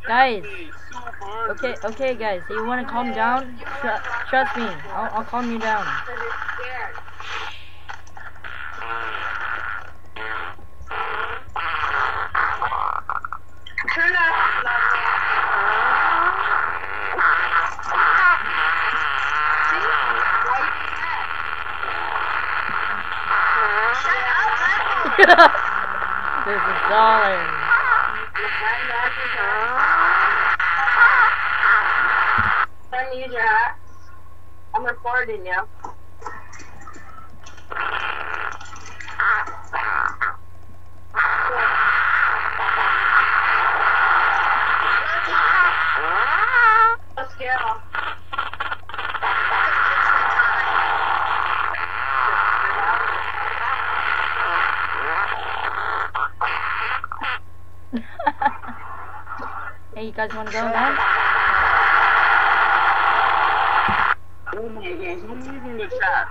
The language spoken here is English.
Guys, okay, guys. You want to calm down? Trust me. I'll calm you down. Turn up. This is darling. Don't use your axe. I'm recording you. Let's go. Hey, you guys want to go now? Oh my gosh, I'm leaving the chat.